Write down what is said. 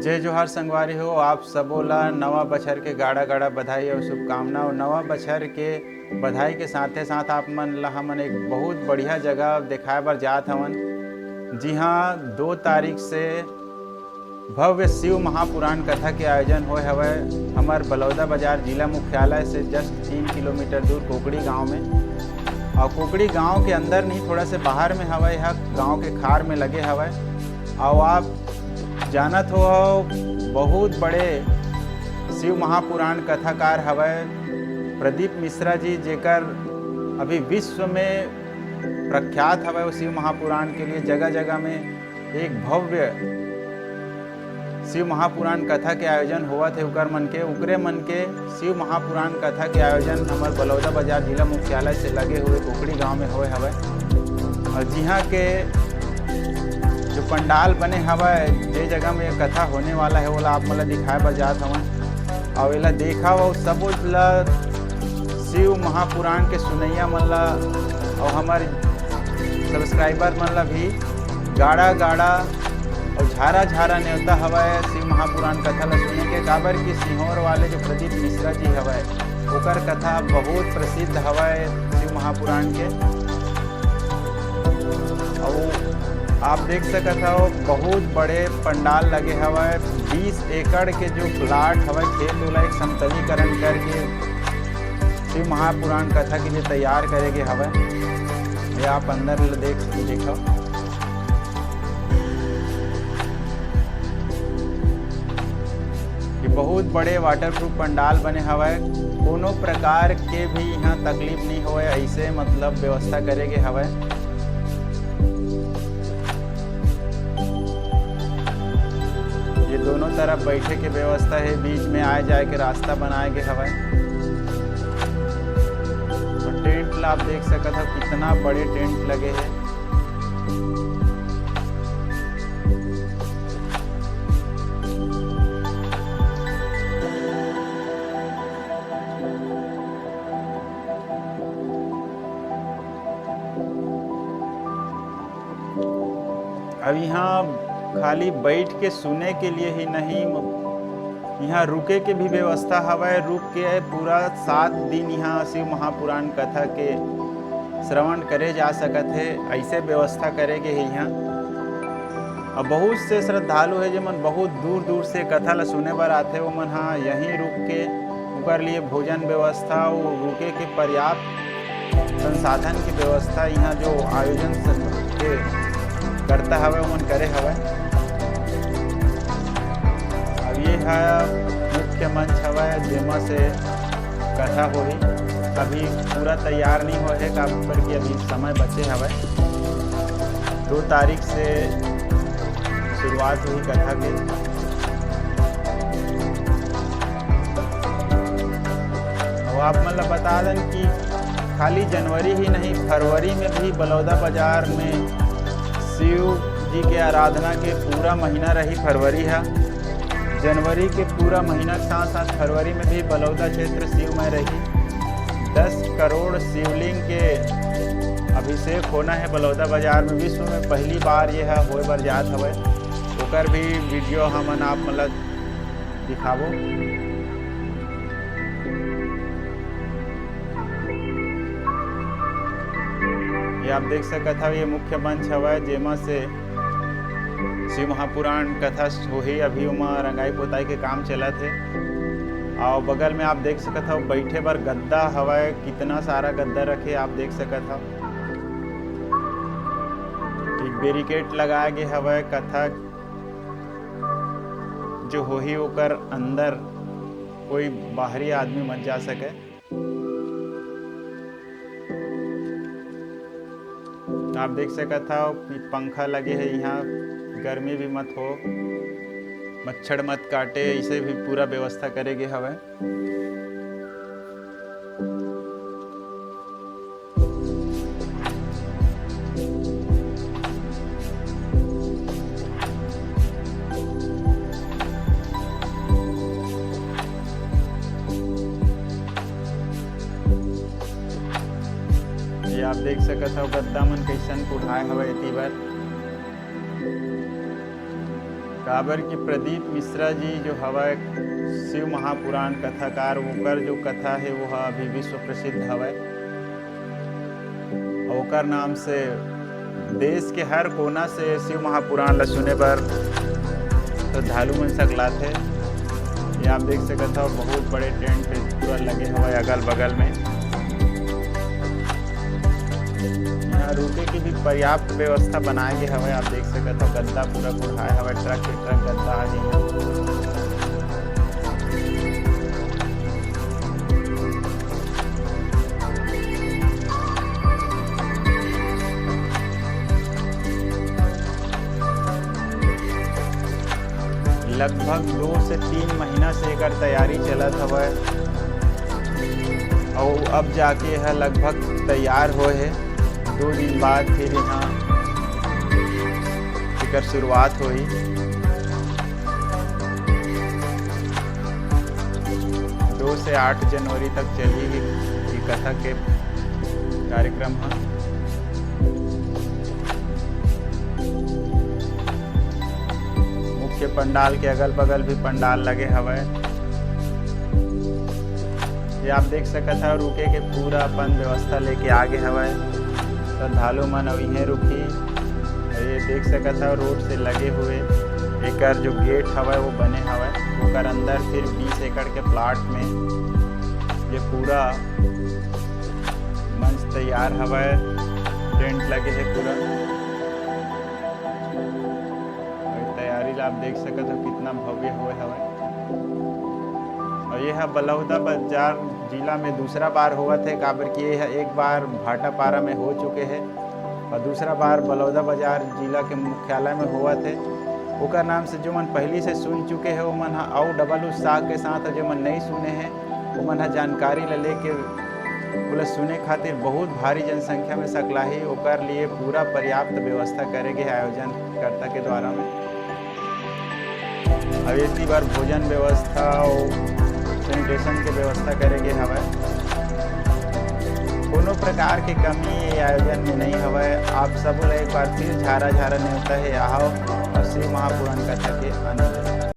जय जोहार संगवारी हो। आप सबोला नवा बछर के गाड़ा गाड़ा बधाई और शुभकामना। और नवा बछर के बधाई के साथे साथ आप मन ला हमन एक बहुत बढ़िया जगह दिखाए बर जात हवन। जी हाँ, 2 तारीख से भव्य शिव महापुराण कथा के आयोजन होए हवय हमार बलौदा बाजार जिला मुख्यालय से जस्ट 3 किलोमीटर दूर कोकड़ी गांव में। और कोकड़ी गांव के अंदर नहीं, थोड़ा से बाहर में हवय। यह गांव के खार में लगे हवय। और आप जानत हो बहुत बड़े शिव महापुराण कथाकार हवय प्रदीप मिश्रा जी, जेकर अभी विश्व में प्रख्यात हवय। शिव महापुराण के लिए जगह जगह में एक भव्य शिव महापुराण कथा के आयोजन हुआ थे। उकरे मन के शिव महापुराण कथा के आयोजन हमार बलौदा बाजार जिला मुख्यालय से लगे हुए कोकड़ी गांव में हुए हवय। और जिहाँ के जो पंडाल बने हवय, जे जगह में कथा होने वाला है वो आप मतलब दिखाए बर जात हवन। और एला देखा वो सब शिव महापुराण के सुनैया मन ला और हमारे सब्सक्राइबर मन ला भी गाड़ा गाड़ा और झारा झारा न्योता हवय शिव महापुराण कथा ला सुने के। काबर की सिहोर वाले जो प्रदीप मिश्रा जी हवय ओकर कथा बहुत प्रसिद्ध हवय शिव महापुराण के। और आप देख सकत हो बहुत बड़े पंडाल लगे हवय। 20 एकड़ के जो प्लाट हवय, खेत वाला एक समतलीकरण करके शिव महापुराण कथा के लिए तैयार करेगे हवय। ये आप अंदर देखो। ये बहुत बड़े वाटरप्रूफ पंडाल बने हवय। कोनो प्रकार के भी यहाँ तकलीफ नहीं होए, ऐसे मतलब व्यवस्था करेगे हवय। ये दोनों तरफ बैठे के व्यवस्था है, बीच में आए जाए के रास्ता बनाए गए हवय। और टेंट ला आप देख सकते हो कितना बड़े टेंट लगे हैं। अब यहाँ खाली बैठ के सुने के लिए ही नहीं, यहाँ रुके के भी व्यवस्था हवय। रुक के पूरा 7 दिन यहाँ शिव महापुराण कथा के श्रवण करे जा सकत है, ऐसे व्यवस्था करेगे है यहाँ। और बहुत से श्रद्धालु है जो मन बहुत दूर दूर से कथा ला सुने बर आते, वो मन हाँ यहीं रुक के उनके लिए भोजन व्यवस्था और रुके के पर्याप्त संसाधन की व्यवस्था यहाँ जो आयोजन के करता हवय वो मन करे हवय। ये है मुख्य मंच हवय जेमा से कथा होही। अभी पूरा तैयार नहीं हो है काबर की अभी समय बचे हवय। 2 तारीख से शुरुआत हुई कथा के। और आप मतलब बता दें कि खाली जनवरी ही नहीं, फरवरी में भी बलौदा बाजार में शिव जी के आराधना के पूरा महीना रही। फरवरी है, जनवरी के पूरा महीना के साथ साथ फरवरी में भी बलौदा क्षेत्र शिवमय रही। 10 करोड़ शिवलिंग के अभिषेक होना है बलौदा बाजार में। विश्व में पहली बार यह होए बर जात हवय। ओकर भी वीडियो हमन आप मतलब दिखाबो। ये आप देख सकत हो, ये मुख्य मंच हवय जेमा से शिव महापुराण कथा होही। अभी उमा रंगाई पोताई के काम चलत है। और बगल में आप देख सकत हो बैठे बर गद्दा हवय, कितना सारा गद्दा रखे आप देख सकत हो। एक बैरिकेड लगाए गए हवय, कथा जो होही ओकर अंदर कोई बाहरी आदमी मत जा सके। आप देख सकत हो कि पंखा लगे है यहाँ, गर्मी भी मत हो, मच्छर मत काटे, ऐसे भी पूरा व्यवस्था करेगे हवय। ये आप देख सकत हो गद्दा मन कैसन कुढ़ाए हवय एती बर। काबर की प्रदीप मिश्रा जी जो हवय शिव महापुराण कथाकार, ओकर जो कथा है वो अभी विश्व प्रसिद्ध हवय। ओकर नाम से देश के हर कोना से शिव महापुराण ला सुने बर श्रद्धालु मन सकलात है। ये आप देख सकत हो, बहुत बड़े टेंट पूरा लगे हवय अगल बगल में। यहाँ रुके की भी पर्याप्त व्यवस्था बनाए गए हवय। आप देख सकत हो, गद्दा पूरा कुढ़ाए हवय, ट्रक के ट्रक गद्दा आहे यहाँ। लगभग 2 से 3 महीना से एकर तैयारी चलत हवय और अब जाके यह लगभग तैयार होए है। 2 दिन बाद फिर यहाँ एकर शुरुआत हुई। 2 से 8 जनवरी तक चली ये कथा के कार्यक्रम है। मुख्य पंडाल के अगल बगल भी पंडाल लगे हवय। ये आप देख सकत हो, रुके के पूरा अपन व्यवस्था लेके आगे हवय। श्रद्धालु मन अब इहें रुकी। ये देख सकत हो, रोड से लगे हुए एकर जो गेट हवय वो बने हवय। ओकर अंदर फिर 20 एकड़ के प्लाट में ये पूरा मंच तैयार हवय, टेंट लगे है पूरा। तैयारी आप देख सकत हो कितना भव्य हुए हवय। और ये है बलौदाबाजार जिला में दूसरा बार हुआ थे, काबर कि ये एक बार भाटापारा में हो चुके हैं और दूसरा बार बलौदाबाजार जिला के मुख्यालय में हुआ थे। ओकर नाम से जो मन पहली से सुन चुके हैं वो मन और डबल उत्साह के साथ, जो मन नहीं सुने हैं वो मन जानकारी ले लेके बोले सुने खातिर बहुत भारी जनसंख्या में सकलाही। ओकर लिए पूरा पर्याप्त व्यवस्था करेंगे आयोजनकर्ता के द्वारा में। अब इसी बार भोजन व्यवस्था और सैनिटेशन के व्यवस्था करेंगे हवय। कोनो प्रकार की कमी ये आयोजन में नहीं हवय। आप सब एक बार फिर झारा न्योता है आओ और शिव महापुराण कथा के आनंद।